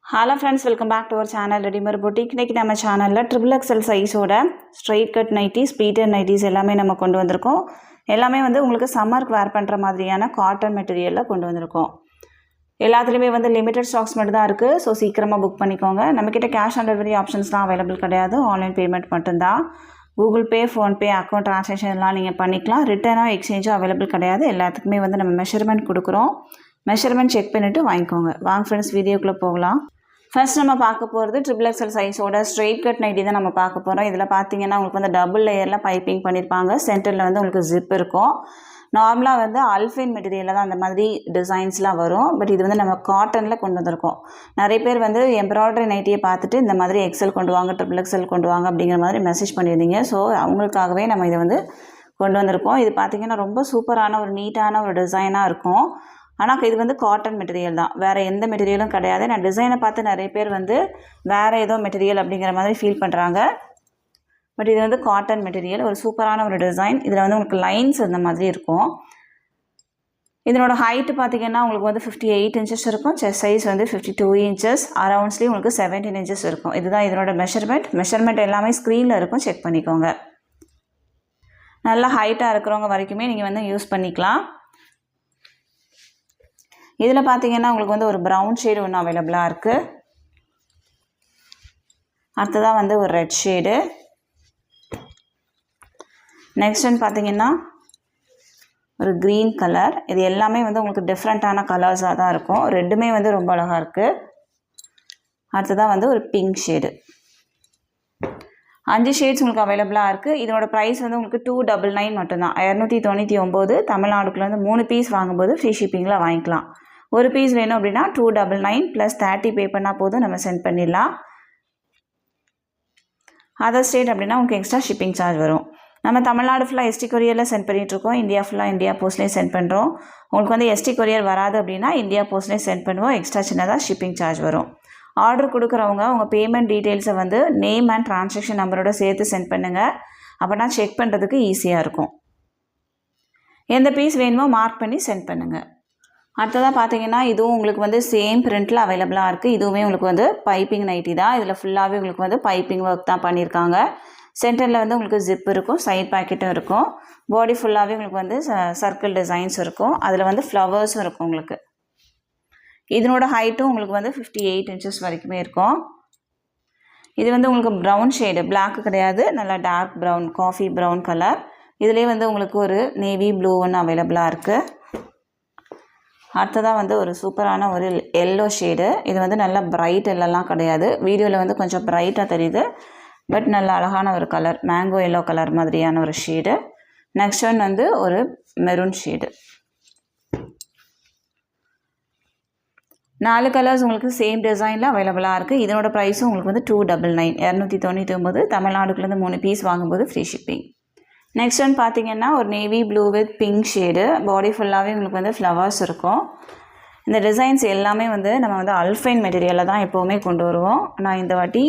Hello friends, welcome back to our channel Redeemer Boutique. இன்னைக்கு நம்ம சேனல்ல XXL சைஸோட ஸ்ட்ரைட் கட் நைட்டிஸ், பீட்டர் நைட்டிஸ் எல்லாமே நம்ம கொண்டு வந்திருக்கோம். எல்லாமே வந்து உங்களுக்கு சம்மருக்கு வேர் பண்ற மாதிரியான காட்டன் மெட்டீரியல்ல கொண்டு வந்திருக்கோம். எல்லாத்துலயுமே வந்து லிமிட்டட் ஸ்டாக்ஸ் மட்டும் தான் இருக்கு. சோ சீக்கிரமா புக் பண்ணிக்கோங்க. நம்மகிட்ட கேஷ் ஆன் டெலிவரி ஆப்ஷன்ஸ்லாம் அவேலபிள் கிடையாது. ஆன்லைன் பேமெண்ட் மட்டும்தான். Google Pay, Phone Pay, account transaction எல்லாம் நீங்க பண்ணிக்கலாம். ரிட்டர்னோ எக்ஸ்சேஞ்சோ அவேலபிள் கிடையாது. எல்லாத்துக்குமே வந்து நம்ம மெஷர்மென்ட் கொடுக்குறோம். மெஷர்மென்ட் செக் பண்ணிட்டு வாங்கிக்கோங்க. வாங்க ஃப்ரெண்ட்ஸ், வீடியோக்குள்ள போகலாம். ஃபர்ஸ்ட் நம்ம பார்க்க போகிறது XXL சைஸோட ஸ்ட்ரெயிட் கட் நைட்டி தான் நம்ம பார்க்க போகிறோம். இதில் பார்த்தீங்கன்னா உங்களுக்கு வந்து டபுள் லேயரில் பைப்பிங் பண்ணியிருப்பாங்க. சென்டரில் வந்து உங்களுக்கு ஜிப் இருக்கும். நார்மலாக வந்து அல்ஃபைன் மெட்டீரியலில் தான் அந்த மாதிரி டிசைன்ஸ்லாம் வரும். பட் இது வந்து நம்ம காட்டனில் கொண்டு வந்திருக்கோம். நிறைய பேர் வந்து எம்ப்ராய்டரி நைட்டியை பார்த்துட்டு இந்த மாதிரி எக்ஸல் கொண்டு வாங்க, XXL கொண்டு வாங்க அப்படிங்கிற மாதிரி மெசேஜ் பண்ணியிருந்தீங்க. ஸோ அவங்களுக்காகவே நம்ம இதை வந்து கொண்டு வந்திருக்கோம். இது பார்த்திங்கன்னா ரொம்ப சூப்பரான ஒரு நீட்டான ஒரு டிசைனாக இருக்கும். ஆனால் இது வந்து காட்டன் மெட்டீரியல் தான், வேறு எந்த மெட்டீரியலும் கிடையாது. நான் டிசைனை பார்த்து நிறைய பேர் வந்து வேறு ஏதோ மெட்டீரியல் அப்படிங்கிற மாதிரி ஃபீல் பண்ணுறாங்க. பட் இது வந்து காட்டன் மெட்டீரியல், ஒரு சூப்பரான ஒரு டிசைன். இதில் வந்து உங்களுக்கு லைன்ஸ் இந்த மாதிரி இருக்கும். இதனோட ஹைட்டு பார்த்திங்கன்னா உங்களுக்கு வந்து 58 இன்ச்சஸ் இருக்கும். செஸ்ட் சைஸ் வந்து 52 இன்ச்சஸ். அரவுண்ட்ஸ்லேயும் உங்களுக்கு 17 இன்ச்சஸ் இருக்கும். இதுதான் இதனோட மெஷர்மெண்ட் எல்லாமே ஸ்க்ரீனில் இருக்கும், செக் பண்ணிக்கோங்க. நல்லா ஹைட்டாக இருக்கிறவங்க வரைக்குமே நீங்கள் வந்து யூஸ் பண்ணிக்கலாம். இதில் பார்த்தீங்கன்னா உங்களுக்கு வந்து ஒரு ப்ரௌன் ஷேடு ஒன்று அவைலபிளாக இருக்குது. அடுத்ததாக வந்து ஒரு ரெட் ஷேடு. நெக்ஸ்ட் வந்து பார்த்தீங்கன்னா ஒரு க்ரீன் கலர். இது எல்லாமே வந்து உங்களுக்கு டிஃப்ரெண்ட்டான கலர்ஸாக தான் இருக்கும். ரெட்டுமே வந்து ரொம்ப அழகாக இருக்குது. அடுத்ததாக வந்து ஒரு பிங்க் ஷேடு. 5 ஷேட்ஸ் உங்களுக்கு அவைலபிளாக இருக்குது. இதனோட ப்ரைஸ் வந்து உங்களுக்கு 299 மட்டும்தான். 299. தமிழ்நாடுக்குள்ள வந்து 3 பீஸ் வாங்கும்போது ஃப்ரீ ஷிப்பிங்கில் வாங்கிக்கலாம். ஒரு பீஸ் வேணும் அப்படின்னா 299 ப்ளஸ் 30 பே பண்ணால் போதும், நம்ம சென்ட் பண்ணிடலாம். அதர் ஸ்டேட் அப்படின்னா உங்களுக்கு எக்ஸ்ட்ரா ஷிப்பிங் சார்ஜ் வரும். நம்ம தமிழ்நாடு ஃபுல்லாக எஸ்டி கொரியரில் சென்ட் பண்ணிகிட்ருக்கோம். இந்தியா ஃபுல்லாக இந்தியா போஸ்ட்லேயே சென்ட் பண்ணுறோம். உங்களுக்கு வந்து எஸ்டி கொரியர் வராது அப்படின்னா இந்தியா போஸ்ட்லேயே சென்ட் பண்ணுவோம். எக்ஸ்ட்ரா சின்னதாக ஷிப்பிங் சார்ஜ் வரும். ஆர்டர் கொடுக்குறவங்க உங்கள் பேமெண்ட் டீட்டெயில்ஸை வந்து நேம் அண்ட் ட்ரான்சாக்ஷன் நம்பரோட சேர்த்து சென்ட் பண்ணுங்கள். அப்போனா செக் பண்ணுறதுக்கு ஈஸியாக இருக்கும். எந்த பீஸ் வேணுமோ மார்க் பண்ணி சென்ட் பண்ணுங்கள். அடுத்ததாக பார்த்தீங்கன்னா இதுவும் உங்களுக்கு வந்து சேம் பிரிண்டில் அவைலபிளாக இருக்குது. இதுவுமே உங்களுக்கு வந்து பைப்பிங் நைட்டி தான். இதில் ஃபுல்லாகவே உங்களுக்கு வந்து பைப்பிங் ஒர்க் தான் பண்ணியிருக்காங்க. சென்டரில் வந்து உங்களுக்கு ஜிப் இருக்கும், சைட் பாக்கெட்டும் இருக்கும். பாடி ஃபுல்லாகவே உங்களுக்கு வந்து சர்க்கிள் டிசைன்ஸ் இருக்கும். அதில் வந்து ஃப்ளவர்ஸும் இருக்கும் உங்களுக்கு. இதனோட ஹைட்டும் உங்களுக்கு வந்து 58 இன்ச்சஸ் வரைக்குமே இருக்கும். இது வந்து உங்களுக்கு ப்ரௌன் ஷேடு, பிளாக் கிடையாது, நல்லா dark brown, coffee brown colour. இதிலே வந்து உங்களுக்கு ஒரு நேவி ப்ளூ ஒன்று அவைலபிளாக இருக்குது. அடுத்ததாக வந்து ஒரு சூப்பரான ஒரு எல்லோ ஷேடு. இது வந்து நல்லா பிரைட் எல்லாம் கிடையாது, வீடியோவில் வந்து கொஞ்சம் பிரைட்டாக தெரியுது. பட் நல்ல அழகான ஒரு கலர், மேங்கோ எல்லோ கலர் மாதிரியான ஒரு ஷேடு. நெக்ஸ்ட் ஒன் வந்து ஒரு மெரூன் ஷேடு. 4 கலர்ஸ் உங்களுக்கு சேம் டிசைனில் அவைலபிளாக இருக்குது. இதனோட ப்ரைஸும் உங்களுக்கு வந்து 299, 299. தமிழ்நாடுக்குலேருந்து 3 பீஸ் வாங்கும்போது ஃப்ரீ ஷிப்பிங். நெக்ஸ்ட் ஒன் பார்த்தீங்கன்னா ஒரு navy blue with pink shade. Body ஃபுல்லாகவே உங்களுக்கு வந்து ஃப்ளவர்ஸ் இருக்கும். இந்த டிசைன்ஸ் எல்லாமே வந்து நம்ம வந்து அல்ஃபைன் மெட்டீரியலில் தான் எப்போவுமே கொண்டு வருவோம். ஆனால் இந்த வாட்டி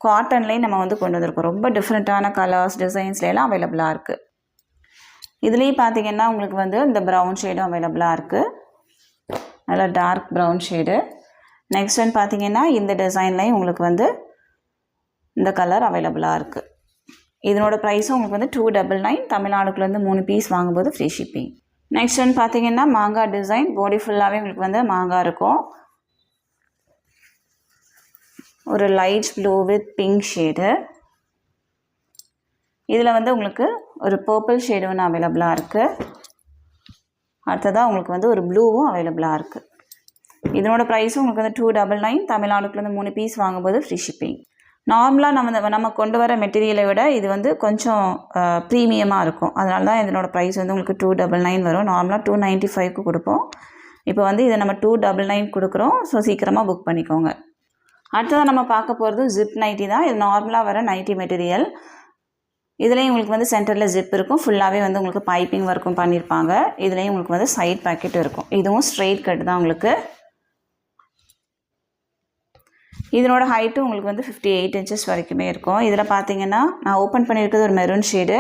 காட்டன்லேயும் நம்ம வந்து கொண்டு வந்திருக்கோம். ரொம்ப டிஃப்ரெண்ட்டான கலர்ஸ் டிசைன்ஸ்லாம் அவைலபிளாக இருக்குது. இதுலேயும் பார்த்தீங்கன்னா உங்களுக்கு வந்து இந்த ப்ரௌன் ஷேடும் அவைலபிளாக இருக்குது, நல்லா dark brown shade. Next one பார்த்தீங்கன்னா இந்த டிசைன்லேயும் உங்களுக்கு வந்து இந்த கலர் அவைலபிளாக இருக்குது. இதனோட ப்ரைஸும் உங்களுக்கு வந்து 299. தமிழ்நாடுக்குள்ளேருந்து 3 பீஸ் வாங்கும்போது ஃப்ரீ ஷிப்பிங். நெக்ஸ்ட் ஒன் பார்த்தீங்கன்னா மாங்காய் டிசைன். பாடி ஃபுல்லாகவே உங்களுக்கு வந்து மாங்காய் இருக்கும். ஒரு light blue with pink shade. இதில் வந்து உங்களுக்கு ஒரு பர்பிள் ஷேடு ஒன்று அவைலபிளாக இருக்குது. அடுத்ததாக உங்களுக்கு வந்து ஒரு ப்ளூவும் அவைலபிளாக இருக்குது. இதனோட ப்ரைஸும் உங்களுக்கு வந்து 299. தமிழ்நாடுக்குள்ளேருந்து 3 பீஸ் வாங்கும்போது ஃப்ரீ ஷிப்பிங். நார்மலாக நம்ம கொண்டு வர மெட்டீரியலை விட இது வந்து கொஞ்சம் ப்ரீமியமாக இருக்கும். அதனால தான் இதனோட ப்ரைஸ் வந்து உங்களுக்கு 299 வரும். நார்மலாக 295க்கு கொடுப்போம். இப்போ வந்து இதை நம்ம 299 கொடுக்குறோம். ஸோ சீக்கிரமாக புக் பண்ணிக்கோங்க. அடுத்ததாக நம்ம பார்க்க போகிறது ஜிப் நைட்டி தான். இது நார்மலாக வர நைட்டி மெட்டீரியல். இதுலேயும் உங்களுக்கு வந்து சென்டரில் ஜிப் இருக்கும். ஃபுல்லாகவே வந்து உங்களுக்கு பைப்பிங் ஒர்க்கும் பண்ணியிருப்பாங்க. இதுலேயும் உங்களுக்கு வந்து சைட் பாக்கெட் இருக்கும். இதுவும் ஸ்ட்ரெயிட் கட் தான் உங்களுக்கு. இதனோட ஹைட்டும் உங்களுக்கு வந்து 58 இன்ச்சஸ் வரைக்குமே இருக்கும். இதில் பார்த்தீங்கன்னா நான் ஓப்பன் பண்ணியிருக்கிறது ஒரு மெரூன் ஷேடு.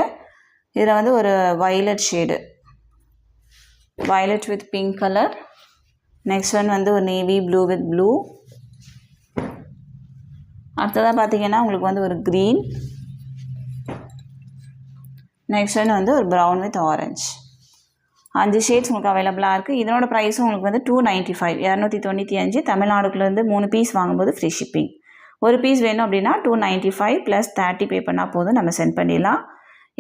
இதில் வந்து ஒரு violet shade, violet with pink colour. Next one வந்து ஒரு நேவி ப்ளூ வித் ப்ளூ. அடுத்ததாக பார்த்தீங்கன்னா உங்களுக்கு வந்து ஒரு க்ரீன், நெக்ஸ்ட் ஒன்று வந்து ஒரு ப்ரௌன் வித் ஆரஞ்ச். 5 ஷேட்ஸ் உங்களுக்கு அவைலபிளாக இருக்குது. இதனோட ப்ரைஸும் உங்களுக்கு வந்து 295, 295. தமிழ்நாடுக்குள்ளேருந்து 3 பீஸ் வாங்கும்போது ஃப்ரீ ஷிப்பிங். ஒரு பீஸ் வேணும் அப்படின்னா 295 ப்ளஸ் 30 பே பண்ணால் போதும், நம்ம சென்ட் பண்ணிடலாம்.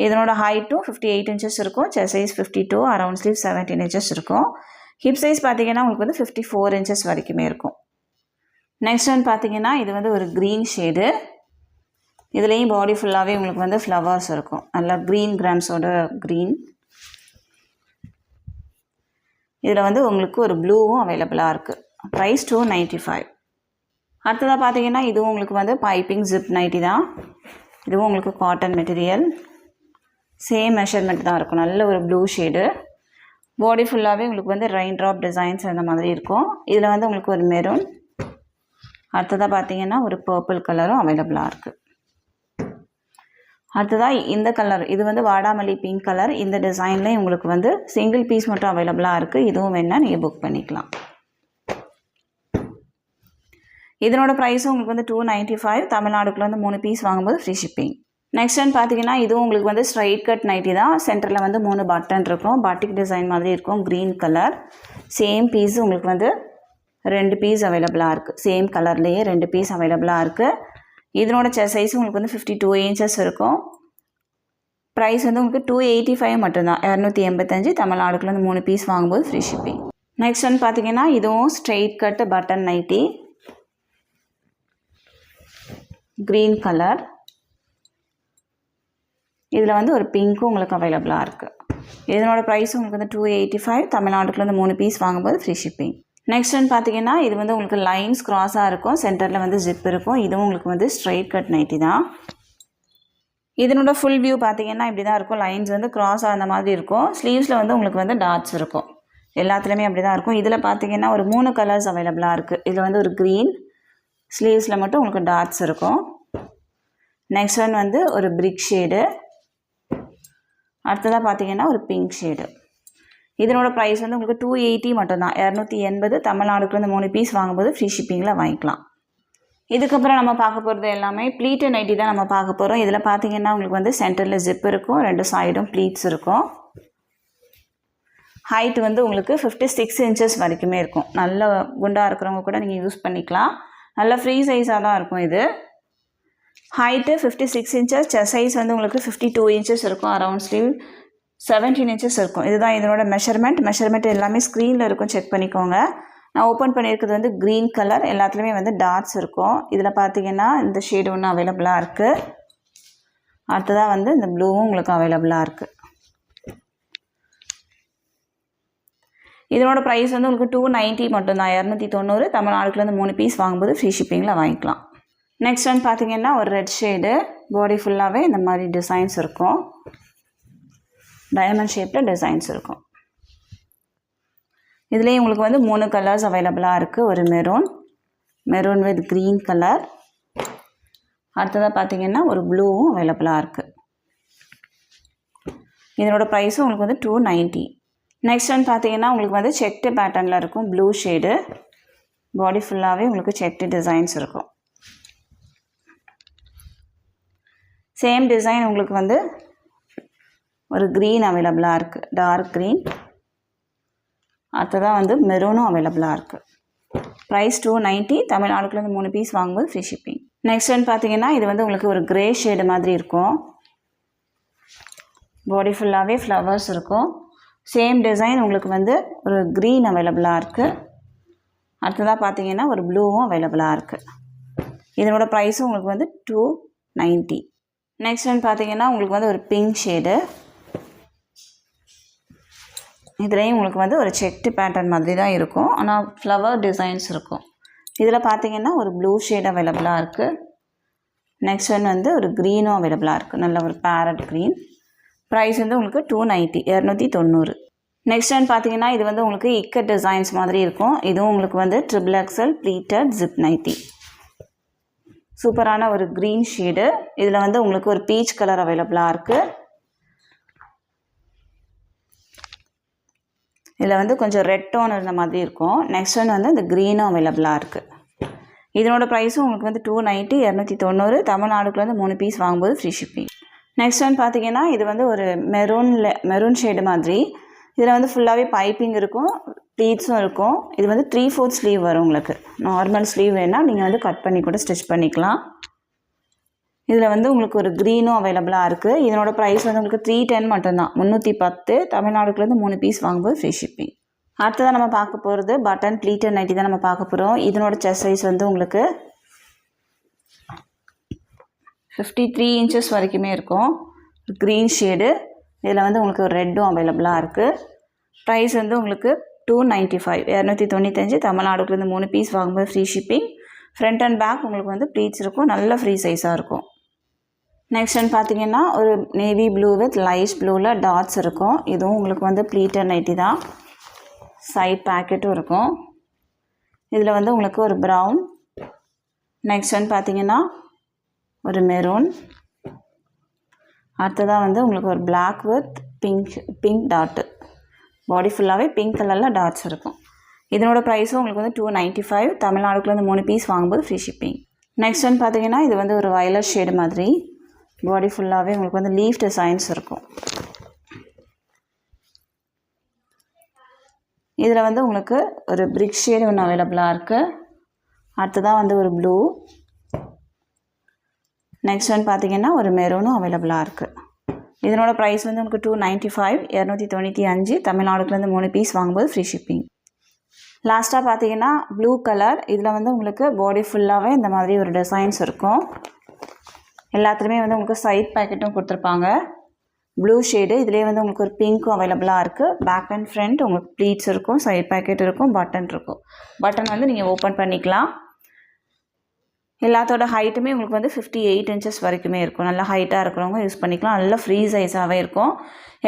இதனோட ஹைட்டும் 58 இன்ச்சஸ் இருக்கும். Chest size 52, around sleeve 17 inches இருக்கும். ஹிப் சைஸ் பார்த்தீங்கன்னா உங்களுக்கு வந்து 54 இன்ச்சஸ் வரைக்குமே இருக்கும். நெக்ஸ்ட் ஒன் பார்த்தீங்கன்னா இது வந்து ஒரு க்ரீன் ஷேடு. இதுலேயும் பாடி ஃபுல்லாகவே உங்களுக்கு வந்து ஃப்ளவர்ஸ் இருக்கும். நல்லா க்ரீன் கிராம்ஸோட க்ரீன். இதில் வந்து உங்களுக்கு ஒரு ப்ளூவும் அவைலபிளாக இருக்குது. ப்ரைஸ் 295. அடுத்ததாக பார்த்தீங்கன்னா இதுவும் உங்களுக்கு வந்து பைப்பிங் ஜிப் நைட்டி தான். இதுவும் உங்களுக்கு காட்டன் மெட்டீரியல், சேம் மெஷர்மெண்ட் தான் இருக்கும். நல்ல ஒரு ப்ளூ ஷேடு. பாடி ஃபுல்லாகவே உங்களுக்கு வந்து ரெயின் ட்ராப் டிசைன்ஸ் அந்த மாதிரி இருக்கும். இதில் வந்து உங்களுக்கு ஒரு மெரூன், அடுத்ததாக பார்த்தீங்கன்னா ஒரு பர்பிள் கலரும் அவைலபிளாக இருக்குது. அடுத்ததாக இந்த கலர், இது வந்து வாடாமல்லி பிங்க் கலர். இந்த டிசைன்லேயும் உங்களுக்கு வந்து சிங்கிள் பீஸ் மட்டும் அவைலபிளாக இருக்குது. இதுவும் வேணால் நீங்கள் புக் பண்ணிக்கலாம். இதனோட ப்ரைஸும் உங்களுக்கு வந்து 295. தமிழ்நாடுக்குள்ள வந்து 3 பீஸ் வாங்கும்போது ஃப்ரீ ஷிப்பிங். நெக்ஸ்ட் ஒன் பார்த்தீங்கன்னா இதுவும் உங்களுக்கு வந்து ஸ்ட்ரைட் கட் நைட்டி தான். சென்டரில் வந்து 3 பட்டன் இருக்கும். பாட்டிக் டிசைன் மாதிரி இருக்கும். Green colour. சேம் பீஸ் உங்களுக்கு வந்து 2 பீஸ் அவைலபிளாக இருக்குது. சேம் கலர்லேயே 2 பீஸ் அவைலபிளாக இருக்குது. இதனோட சைஸ் உங்களுக்கு வந்து 52 இன்ச்சஸ் இருக்கும். ப்ரைஸ் வந்து உங்களுக்கு 285 மட்டும்தான், 285. தமிழ்நாடுக்குள்ள வந்து 3 பீஸ் வாங்கும்போது ஃப்ரீ ஷிப்பிங். நெக்ஸ்ட் ஒன் பார்த்தீங்கன்னா இதுவும் straight cut button nightie, green colour. இதில் வந்து ஒரு பிங்க்கும் உங்களுக்கு அவைலபிளாக இருக்குது. இதனோட ப்ரைஸ் உங்களுக்கு வந்து 285. தமிழ்நாடுக்குள்ள வந்து 3 பீஸ் வாங்கும்போது ஃப்ரீ ஷிப்பிங். நெக்ஸ்ட் ஒன் பார்த்தீங்கன்னா இது வந்து உங்களுக்கு லைன்ஸ் கிராஸாக இருக்கும். சென்டரில் வந்து ஜிப் இருக்கும். இதுவும் உங்களுக்கு வந்து ஸ்ட்ரெயிட் கட் நைட்டி தான். இதனோட ஃபுல் வியூ பார்த்தீங்கன்னா இப்படி தான் இருக்கும். லைன்ஸ் வந்து கிராஸாக அந்த மாதிரி இருக்கும். ஸ்லீவ்ஸில் வந்து உங்களுக்கு வந்து டாட்ஸ் இருக்கும். எல்லாத்துலேயுமே அப்படி தான் இருக்கும். இதில் பார்த்தீங்கன்னா ஒரு 3 கலர்ஸ் அவைலபிளாக இருக்குது. இதில் வந்து ஒரு க்ரீன், ஸ்லீவ்ஸில் மட்டும் உங்களுக்கு டாட்ஸ் இருக்கும். நெக்ஸ்ட் ஒன் வந்து ஒரு பிரிக் ஷேடு. அடுத்ததாக பார்த்தீங்கன்னா ஒரு பிங்க் ஷேடு. இதனோட ப்ரைஸ் வந்து உங்களுக்கு 280 மட்டும்தான், 280. தமிழ்நாடுக்கு வந்து 3 பீஸ் வாங்கும்போது ஃப்ரீ ஷிப்பிங்கில் வாங்கிக்கலாம். இதுக்கப்புறம் நம்ம பார்க்க போகிறது எல்லாமே ப்ளீட்டட் நைட்டி தான் நம்ம பார்க்க போகிறோம். இதில் பார்த்தீங்கன்னா உங்களுக்கு வந்து சென்டரில் ஜிப் இருக்கும், 2 சைடும் ப்ளீட்ஸ் இருக்கும். ஹைட் வந்து உங்களுக்கு 56 இன்ச்சஸ் வரைக்குமே இருக்கும். நல்ல குண்டாக இருக்கிறவங்க கூட நீங்கள் யூஸ் பண்ணிக்கலாம். நல்ல ஃப்ரீ சைஸாக தான் இருக்கும் இது. Height 56 inches. செஸ்ட் சைஸ் வந்து உங்களுக்கு 52 இன்ச்சஸ் இருக்கும். அரவுண்ட் ஸ்லீவ் 17 இன்ச்சஸ் இருக்கும். இதுதான் இதனோட மெஷர்மெண்ட் எல்லாமே ஸ்க்ரீனில் இருக்கும், செக் பண்ணிக்கோங்க. நான் ஓப்பன் பண்ணியிருக்கிறது வந்து க்ரீன் கலர். எல்லாத்துலேயுமே வந்து டாட்ஸ் இருக்கும். இதில் பார்த்தீங்கன்னா இந்த ஷேடு ஒன்று அவைலபிளாக இருக்குது. அடுத்ததாக வந்து இந்த ப்ளூவும் உங்களுக்கு அவைலபிளாக இருக்குது. இதனோட ப்ரைஸ் வந்து உங்களுக்கு 290 மட்டும்தான், 290. தமிழ்நாடுக்குள்ள வந்து 3 பீஸ் வாங்கும்போது ஃப்ரீ ஷிப்பிங்கில் வாங்கிக்கலாம். நெக்ஸ்ட் வந்து பார்த்தீங்கன்னா ஒரு ரெட் ஷேடு. பாடி ஃபுல்லாகவே இந்த மாதிரி டிசைன்ஸ் இருக்கும். டைமண்ட் ஷேப்பில் டிசைன்ஸ் இருக்கும். இதுலேயும் உங்களுக்கு வந்து 3 கலர்ஸ் அவைலபிளாக இருக்குது. ஒரு மெரூன் வித் க்ரீன் கலர். அடுத்ததாக பார்த்தீங்கன்னா ஒரு ப்ளூவும் அவைலபிளாக இருக்குது. இதனோட ப்ரைஸும் உங்களுக்கு வந்து 290. நெக்ஸ்ட் ஒன் பார்த்தீங்கன்னா உங்களுக்கு வந்து செக்டு பேட்டர்னில் இருக்கும். Blue shade. பாடி ஃபுல்லாகவே உங்களுக்கு செக்டு டிசைன்ஸ் இருக்கும். சேம் டிசைன் உங்களுக்கு வந்து ஒரு க்ரீன் அவைலபிளாக இருக்குது, டார்க் க்ரீன். அடுத்ததாக வந்து மெரூனும் அவைலபிளாக இருக்குது. ப்ரைஸ் 290. தமிழ்நாடுக்குள்ள வந்து 3 பீஸ் வாங்கும்போது ஃப்ரீ ஷிப்பிங். நெக்ஸ்ட் ஒன் பார்த்தீங்கன்னா இது வந்து உங்களுக்கு ஒரு க்ரே ஷேடு மாதிரி இருக்கும். பாடி ஃபுல்லாகவே ஃப்ளவர்ஸ் இருக்கும். சேம் டிசைன் உங்களுக்கு வந்து ஒரு க்ரீன் அவைலபிளாக இருக்குது. அடுத்ததாக பார்த்தீங்கன்னா ஒரு ப்ளூவும் அவைலபிளாக இருக்குது. இதனோட ப்ரைஸும் உங்களுக்கு வந்து 290. நெக்ஸ்ட் ஒன் பார்த்தீங்கன்னா உங்களுக்கு வந்து ஒரு பிங்க் ஷேடு. இதுலேயும் உங்களுக்கு வந்து ஒரு செக்டு பேட்டர்ன் மாதிரி தான் இருக்கும், ஆனால் ஃப்ளவர் டிசைன்ஸ் இருக்கும். இதில் பார்த்தீங்கன்னா ஒரு ப்ளூ ஷேட் அவைலபிளாக இருக்குது. நெக்ஸ்ட் ஒன் வந்து ஒரு க்ரீனும் அவைலபிளாக இருக்குது, நல்ல ஒரு பேரட் க்ரீன். ப்ரைஸ் வந்து உங்களுக்கு 290, 290. நெக்ஸ்ட் ஒன் பார்த்தீங்கன்னா இது வந்து உங்களுக்கு இக்கட் டிசைன்ஸ் மாதிரி இருக்கும். இதுவும் உங்களுக்கு வந்து XXL ப்ளீட்டட் ஜிப் நைட்டி. சூப்பரான ஒரு க்ரீன் ஷேடு. இதில் வந்து உங்களுக்கு ஒரு பீச் கலர் அவைலபிளாக இருக்குது. இதில் வந்து கொஞ்சம் ரெட் டோன் இருந்த மாதிரி இருக்கும். நெக்ஸ்ட் ஒன் வந்து இந்த க்ரீனும் அவைலபிளாக இருக்குது. இதனோட ப்ரைஸும் உங்களுக்கு வந்து 290 290 தமிழ்நாடுக்குள்ளேருந்து 3 பீஸ் வாங்கும்போது ஃப்ரீ ஷிப்பிங். நெக்ஸ்ட் ஒன் பார்த்தீங்கன்னா இது வந்து ஒரு மெரூன் ஷேடு மாதிரி. இதில் வந்து ஃபுல்லாகவே பைப்பிங் இருக்கும், ப்ளீட்ஸும் இருக்கும். இது வந்து 3/4 ஸ்லீவ் வரும். உங்களுக்கு நார்மல் ஸ்லீவ் வேணால் நீங்கள் வந்து கட் பண்ணி கூட ஸ்டிச் பண்ணிக்கலாம். இதில் வந்து உங்களுக்கு ஒரு க்ரீனும் அவைலபிளாக இருக்குது. இதனோட ப்ரைஸ் வந்து உங்களுக்கு 310 மட்டும்தான், 310 தமிழ்நாடுக்குள்ளேருந்து 3 பீஸ் வாங்கும்போது ஃப்ரீ ஷிப்பிங். அடுத்ததான் நம்ம பார்க்க போகிறது பட்டன் ப்ளீட்டட் நைட்டி தான் நம்ம பார்க்க போகிறோம். இதனோட செஸ்ட் சைஸ் வந்து உங்களுக்கு 53 இன்ச்சஸ் வரைக்குமே இருக்கும். Green shade. இதில் வந்து உங்களுக்கு ஒரு ரெட்டும் அவைலபிளாக இருக்குது. ப்ரைஸ் வந்து உங்களுக்கு 295 295 தமிழ்நாடுக்குள்ளேருந்து 3 பீஸ் வாங்கும்போது free shipping. Front and back உங்களுக்கு வந்து ப்ளீட்ஸ் இருக்கும், நல்ல ஃப்ரீ சைஸாக இருக்கும். நெக்ஸ்ட் ஒன் பார்த்தீங்கன்னா ஒரு நேவி ப்ளூ வித் லைட் ப்ளூவில் டாட்ஸ் இருக்கும். இதுவும் உங்களுக்கு வந்து ப்ளீட்டட் நைட்டி தான். சைட் பேக்கெட்டும் இருக்கும். இதில் வந்து உங்களுக்கு ஒரு ப்ரௌன். நெக்ஸ்ட் ஒன் பார்த்தீங்கன்னா ஒரு மெரூன். அடுத்ததாக வந்து உங்களுக்கு ஒரு பிளாக் வித் பிங்க் டாட்டு. பாடி ஃபுல்லாகவே பிங்க் கலரில் டாட்ஸ் இருக்கும். இதனோட ப்ரைஸும் உங்களுக்கு வந்து 295 தமிழ்நாடுக்குள்ளேருந்து 3 பீஸ் வாங்கும்போது ஃப்ரீ ஷிப்பிங். நெக்ஸ்ட் ஒன் பார்த்தீங்கன்னா இது வந்து ஒரு வயலட் ஷேடு மாதிரி. பாடி ஃபுல்லாகவே உங்களுக்கு வந்து லீஃப் டிசைன்ஸ் இருக்கும். இதில் வந்து உங்களுக்கு ஒரு பிரிக் ஷேடு ஒன்று அவைலபிளாக இருக்குது. அடுத்ததாக வந்து ஒரு ப்ளூ. நெக்ஸ்ட் ஒன் பார்த்தீங்கன்னா ஒரு மெரூனும் அவைலபிளாக இருக்குது. இதனோட ப்ரைஸ் வந்து உங்களுக்கு 295 295 தமிழ்நாடுக்குள்ளேருந்து 3 பீஸ் வாங்கும்போது ஃப்ரீ ஷிப்பிங். லாஸ்ட்டாக பார்த்தீங்கன்னா ப்ளூ கலர். இதில் வந்து உங்களுக்கு பாடி ஃபுல்லாகவே இந்த மாதிரி ஒரு டிசைன்ஸ் இருக்கும். எல்லாத்துலேயுமே வந்து உங்களுக்கு சைட் பேக்கெட்டும் கொடுத்துருப்பாங்க. Blue shade. இதிலே வந்து உங்களுக்கு ஒரு பிங்க்கும் அவைலபிளாக இருக்குது. பேக் அண்ட் ஃப்ரண்ட் உங்களுக்கு ப்ளீட்ஸ் இருக்கும், சைட் பேக்கெட் இருக்கும், பட்டன் இருக்கும். பட்டன் வந்து நீங்கள் ஓப்பன் பண்ணிக்கலாம். எல்லாத்தோட ஹைட்டுமே உங்களுக்கு வந்து 58 இன்ச்சஸ் வரைக்குமே இருக்கும். நல்லா ஹைட்டாக இருக்கிறவங்க யூஸ் பண்ணிக்கலாம். நல்லா ஃப்ரீ சைஸாகவே இருக்கும்.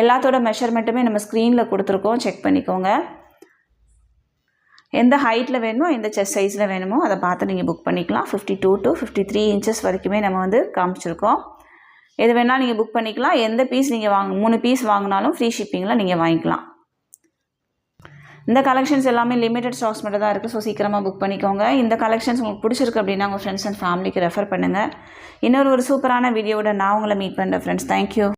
எல்லாத்தோட மெஷர்மெண்ட்டுமே நம்ம ஸ்க்ரீனில் கொடுத்துருக்கோம், செக் பண்ணிக்கோங்க. எந்த ஹைட்டில் வேணுமோ எந்த செஸ்ட் சைஸில் வேணுமோ அதை பார்த்து நீங்கள் புக் பண்ணிக்கலாம். 52 to 53 இன்ச்சஸ் வரைக்குமே நம்ம வந்து காமிச்சிருக்கோம். எது வேணால் நீங்கள் புக் பண்ணிக்கலாம். எந்த பீஸ் நீங்கள் 3 பீஸ் வாங்கினாலும் ஃப்ரீ ஷிப்பிங்கில் நீங்கள் வாங்கிக்கலாம். இந்த கலெக்ஷன்ஸ் எல்லாமே லிமிடெட் ஸ்டாக்ஸ் மட்டும் தான் இருக்குது. ஸோ சீக்கிரமாக புக் பண்ணிக்கோங்க. இந்த கலெக்ஷன்ஸ் உங்களுக்கு பிடிச்சிருக்கு அப்படின்னா உங்கள் ஃப்ரெண்ட்ஸ் அண்ட் ஃபேமிலிக்கு ரெஃபர் பண்ணுங்கள். இன்னொரு சூப்பரான வீடியோவோட நான் உங்களை மீட் பண்ணுறேன் ஃப்ரெண்ட்ஸ். தேங்க்யூ.